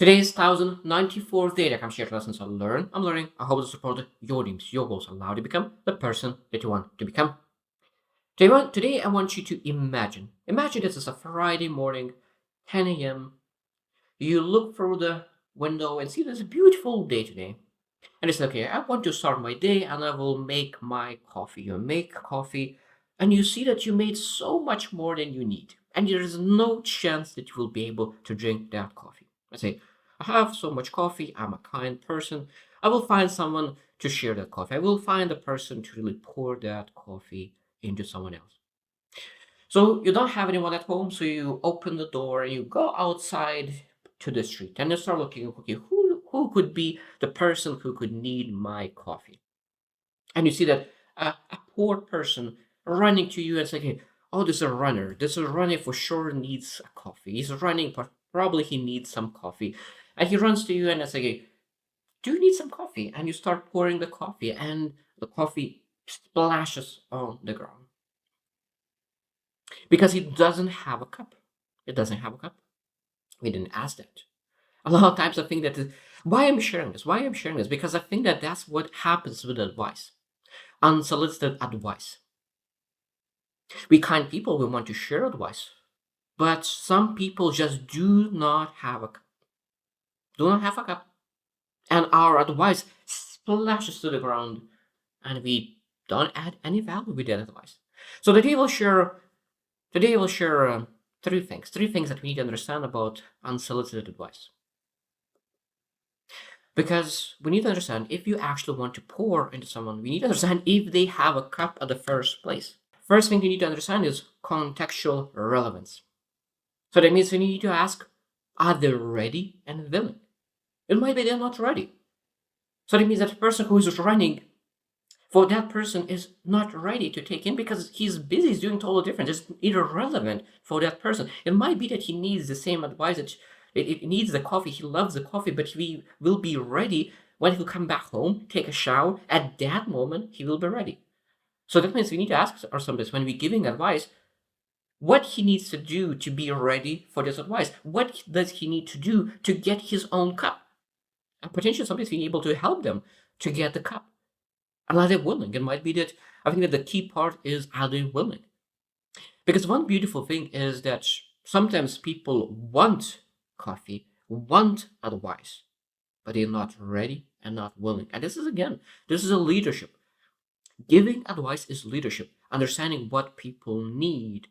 Today's 1094th day that comes shared lessons I learn. I'm learning. I hope to support your dreams, your goals, allow you to become the person that you want to become. Today I want you to imagine. Imagine this is a Friday morning, 10 a.m. You look through the window and see there's a beautiful day today. And it's okay, I want to start my day and I will make my coffee. You make coffee and you see that you made so much more than you need. And there is no chance that you will be able to drink that coffee. I say, I have so much coffee, I'm a kind person. I will find someone to share that coffee. I will find a person to really pour that coffee into someone else. So you don't have anyone at home, so you open the door and you go outside to the street and you start looking, okay, who could be the person who could need my coffee? And you see that a poor person running to you and saying, hey, oh, this is a runner. This is running for sure needs a coffee. He's running, but probably he needs some coffee. And he runs to you and says, hey, do you need some coffee? And you start pouring the coffee and the coffee splashes on the ground because he doesn't have a cup. It doesn't have a cup. We didn't ask that. A lot of times I think that why I'm sharing this. Why I'm sharing this because I think that that's what happens with advice, unsolicited advice. We kind people, we want to share advice, but some people just do not have a cup. Do not have a cup, and our advice splashes to the ground, and we don't add any value with that advice. So today we'll share three things that we need to understand about unsolicited advice. Because we need to understand if you actually want to pour into someone, we need to understand if they have a cup at the first place. First thing you need to understand is contextual relevance. So that means we need to ask, are they ready and willing? It might be they're not ready. So that means that the person who is running for that person is not ready to take in because he's busy, he's doing totally different. It's irrelevant for that person. It might be that he needs the same advice that it needs the coffee. He loves the coffee, but he will be ready when he'll come back home, take a shower. At that moment, he will be ready. So that means we need to ask ourselves when we're giving advice, what he needs to do to be ready for this advice. What does he need to do to get his own cup? And potentially somebody's being able to help them to get the cup. And are they willing? It might be that I think that the key part is are they willing? Because one beautiful thing is that sometimes people want coffee, want advice, but they're not ready and not willing. And this is a leadership. Giving advice is leadership, understanding what people need.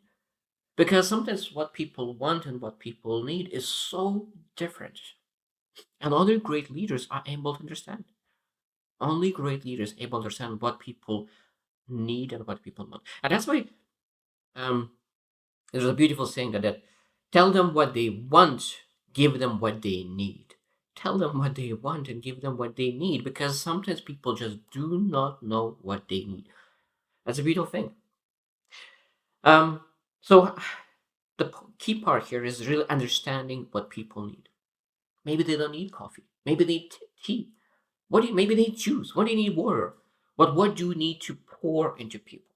Because sometimes what people want and what people need is so different. And only great leaders are able to understand. Only great leaders able to understand what people need and what people want. And that's why um, there's a beautiful saying that tell them what they want, give them what they need. Tell them what they want and give them what they need because sometimes people just do not know what they need. That's a beautiful thing. So the key part here is really understanding what people need. Maybe they don't need coffee. Maybe they need tea. Maybe they need juice. What do you need water? But what do you need to pour into people?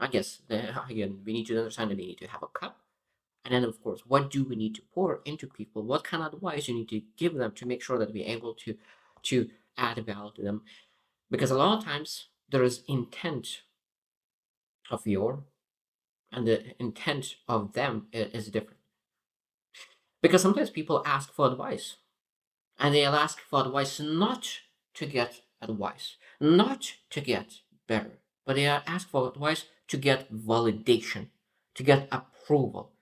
I guess again we need to understand that we need to have a cup, and then of course, what do we need to pour into people? What kind of advice you need to give them to make sure that we're able to add value to them? Because a lot of times there is intent of your and the intent of them is different. Because sometimes people ask for advice, and they'll ask for advice not to get advice, not to get better, but they are asked for advice to get validation, to get approval.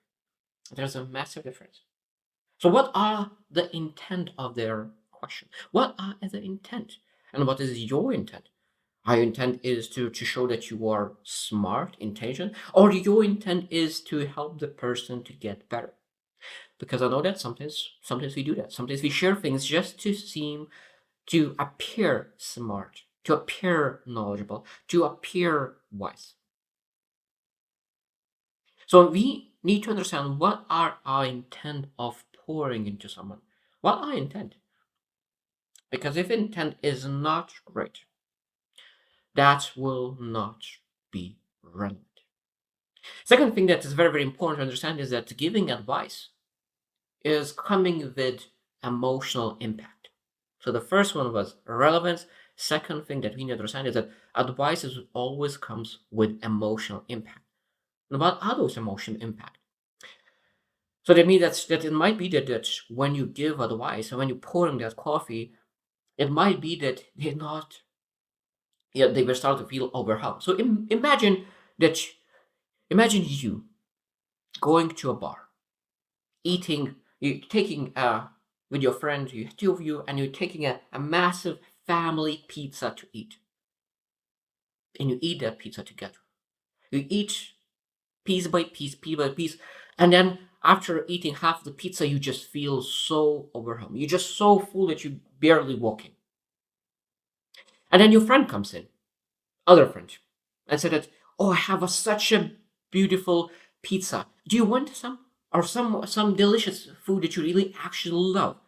There's a massive difference. So, what are the intent of their question? What are the intent? And what is your intent? Our intent is to show that you are smart, intelligent, or your intent is to help the person to get better. Because I know that sometimes we do that. Sometimes we share things just to seem to appear smart, to appear knowledgeable, to appear wise. So we need to understand what are our intent of pouring into someone. What are intent? Because if intent is not great, that will not be relevant. Second thing that is very, very important to understand is that giving advice is coming with emotional impact. So the first one was relevance. Second thing that we need to understand is that advice always comes with emotional impact. And what are those emotional impact? So that means that it might be that when you give advice and when you pour in that coffee, it might be that they're not, yeah, they will start to feel overwhelmed. So that, imagine you going to a bar, eating, you taking with your friend, you two of you, and you're taking a massive family pizza to eat, and you eat that pizza together. You eat piece by piece, and then after eating half the pizza, you just feel so overwhelmed. You're just so full that you barely walking. And then your friend comes in, other friend, and said that, "Oh, I have such a beautiful pizza. Do you want some or some delicious food that you really actually love?"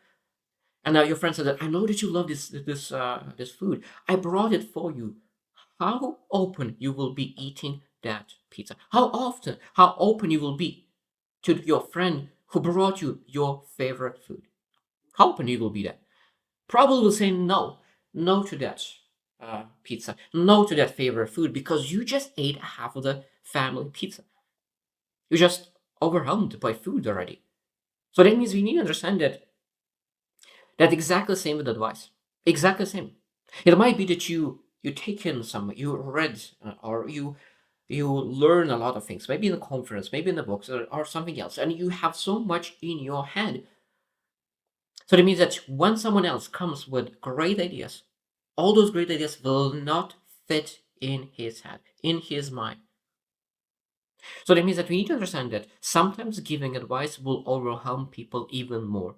And now your friend said that, "I know that you love this food. I brought it for you. How open you will be eating that pizza? How open you will be to your friend who brought you your favorite food? How open you will be that? Probably will say no, no to that pizza, no to that favorite food because you just ate half of the family pizza. You're just overwhelmed by food already. So that means we need to understand that exactly the same with advice. Exactly the same. It might be that you take in some, you read or you learn a lot of things, maybe in a conference, maybe in the books or something else, and you have so much in your head. So that means that when someone else comes with great ideas, all those great ideas will not fit in his head, in his mind. So that means that we need to understand that sometimes giving advice will overwhelm people even more.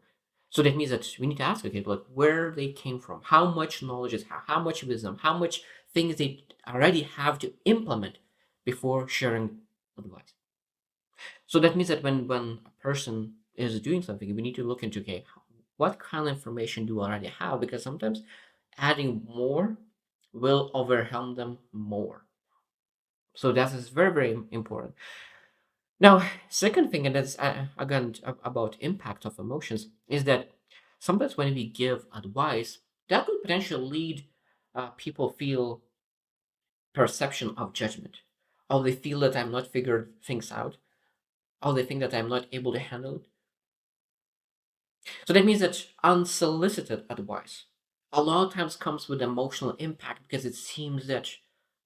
So that means that we need to ask, okay, like where they came from, how much knowledge is, how much wisdom, how much things they already have to implement before sharing advice. So that means that when a person is doing something, we need to look into, okay, what kind of information do I already have? Because sometimes adding more will overwhelm them more. So that is very, very important. Now, second thing, and that's again about impact of emotions, is that sometimes when we give advice, that could potentially lead people feel perception of judgment, or they feel that I'm not figured things out, or they think that I'm not able to handle it. So that means that unsolicited advice a lot of times comes with emotional impact because it seems that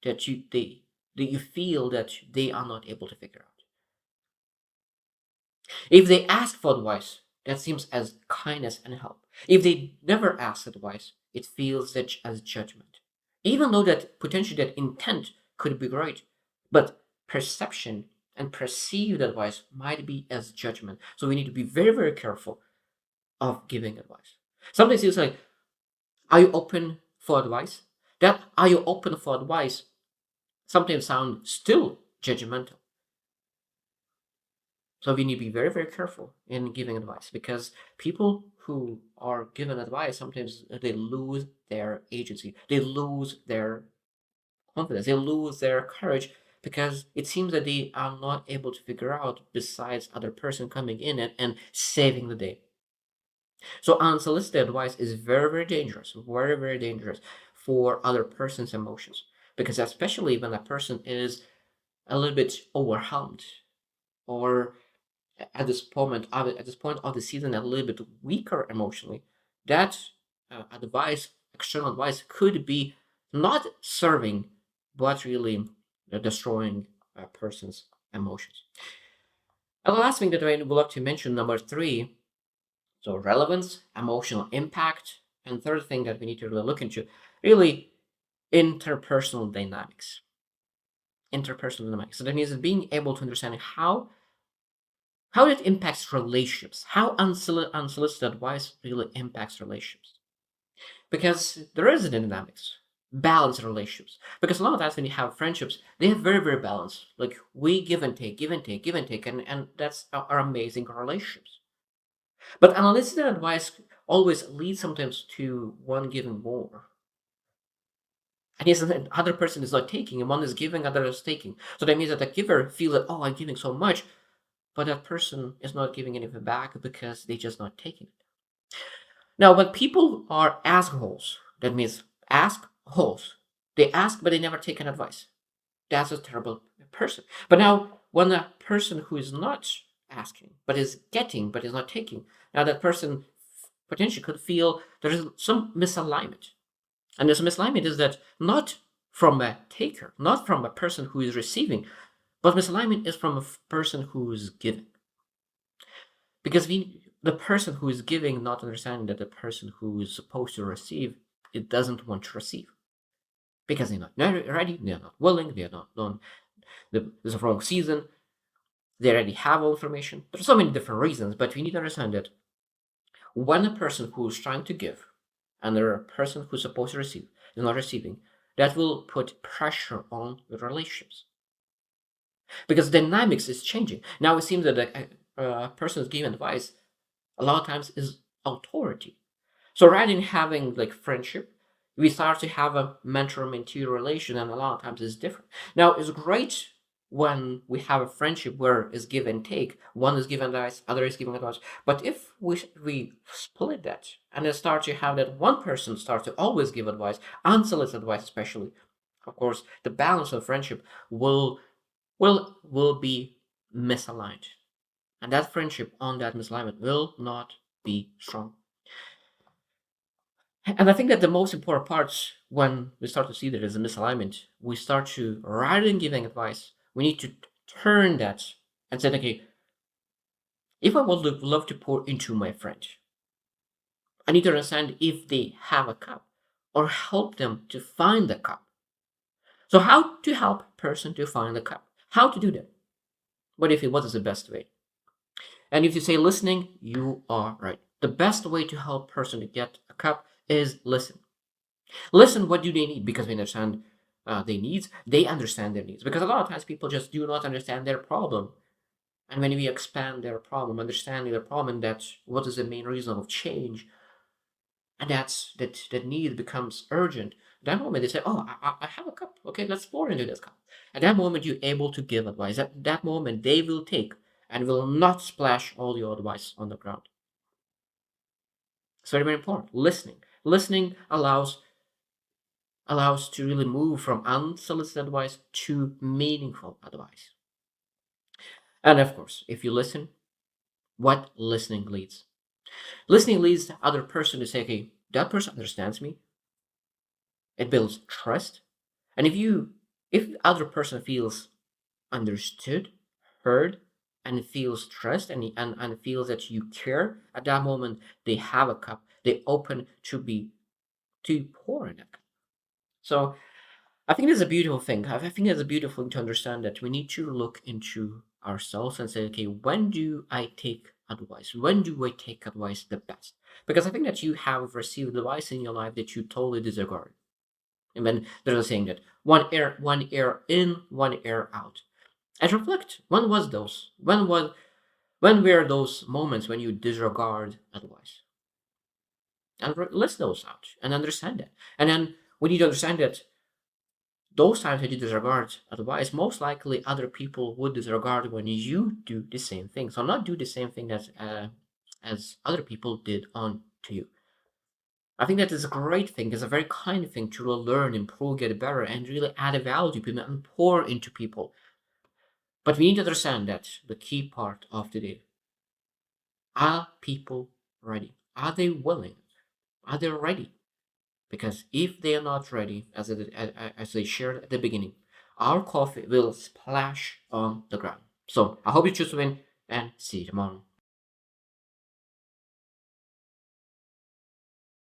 you feel that they are not able to figure out. If they ask for advice, that seems as kindness and help. If they never ask advice, it feels that as judgment. Even though that potentially that intent could be right, but perception and perceived advice might be as judgment. So we need to be very, very careful of giving advice. Sometimes it's like, are you open for advice? That are you open for advice sometimes sound still judgmental. So we need to be very, very careful in giving advice because people who are given advice sometimes they lose their agency, they lose their confidence, they lose their courage because it seems that they are not able to figure out besides other person coming in and saving the day. So unsolicited advice is very, very dangerous, very, very dangerous for other person's emotions because especially when a person is a little bit overwhelmed or at this point of the season a little bit weaker emotionally, that external advice could be not serving but really destroying a person's emotions. And the last thing that I would like to mention, number three, so relevance, emotional impact, and third thing that we need to really look into, really interpersonal dynamics. Interpersonal dynamics. So that means being able to understand how it impacts relationships, how unsolicited advice really impacts relationships. Because there is a dynamics, balanced relationships. Because a lot of times when you have friendships, they have very, very balanced. Like we give and take, give and take, give and take, and that's our amazing relationships. But unsolicited advice always leads sometimes to one giving more And the other person is not taking, and one is giving, other is taking. So that means that the giver feels that, oh, I'm giving so much, but that person is not giving anything back because they're just not taking it. Now, when people are assholes, that means ask holes. They ask, but they never take an advice. That's a terrible person. But now, when a person who is not asking, but is getting, but is not taking, now that person potentially could feel there is some misalignment. And this misalignment is that not from a taker, not from a person who is receiving, but misalignment is from a person who is giving. Because the person who is giving not understanding that the person who is supposed to receive, it doesn't want to receive. Because they're not ready, they're not willing, they're not done. There's a wrong season, they already have all information. There's so many different reasons, but we need to understand that when a person who is trying to give and a person who's supposed to receive is not receiving, that will put pressure on the relationships. Because dynamics is changing. Now it seems that a person who's giving advice a lot of times is authority. So rather than having like friendship, we start to have a mentor-mentee relation, and a lot of times it's different. Now it's great when we have a friendship where it's give and take. One is giving advice, other is giving advice. But if we split that and then start to have that one person start to always give advice, unsolicited advice especially, of course, the balance of friendship will be misaligned. And that friendship on that misalignment will not be strong. And I think that the most important parts when we start to see there is a misalignment, we start to, rather than giving advice, we need to turn that and say, okay, if I would love to pour into my friend, I need to understand if they have a cup or help them to find the cup. So how to help a person to find the cup? How to do that? What is the best way? And if you say listening, you are right. The best way to help a person to get a cup is listen. Listen, what do they need? Because we understand their needs, they understand their needs. Because a lot of times people just do not understand their problem. And when we expand their problem, understanding their problem, that's what is the main reason of change, and that need becomes urgent. At that moment, they say, "Oh, I have a cup. Okay, let's pour into this cup." At that moment, you're able to give advice. At that moment, they will take and will not splash all your advice on the ground. It's very, very important. Listening allows to really move from unsolicited advice to meaningful advice. And of course, if you listen, what listening leads? Listening leads the other person to say, okay, that person understands me. It builds trust. And if the other person feels understood, heard, and feels trust and feels that you care, at that moment they have a cup. They open to pour in it. So I think it's a beautiful thing. I think it's a beautiful thing to understand that we need to look into ourselves and say, okay, when do I take advice? When do I take advice the best? Because I think that you have received advice in your life that you totally disregard. And then there's a saying that one ear in, one ear out. And reflect. When were those moments when you disregard advice? And list those out and understand that. And then we need to understand that those times that you disregard advice, most likely other people would disregard when you do the same thing. So not do the same thing as other people did on to you. I think that is a great thing. It's a very kind thing to really learn, improve, get better, and really add a value to people and pour into people. But we need to understand that the key part of today: are people ready? Are they willing? Are they ready? Because if they are not ready, as they shared at the beginning, our coffee will splash on the ground. So I hope you choose to win and see you tomorrow.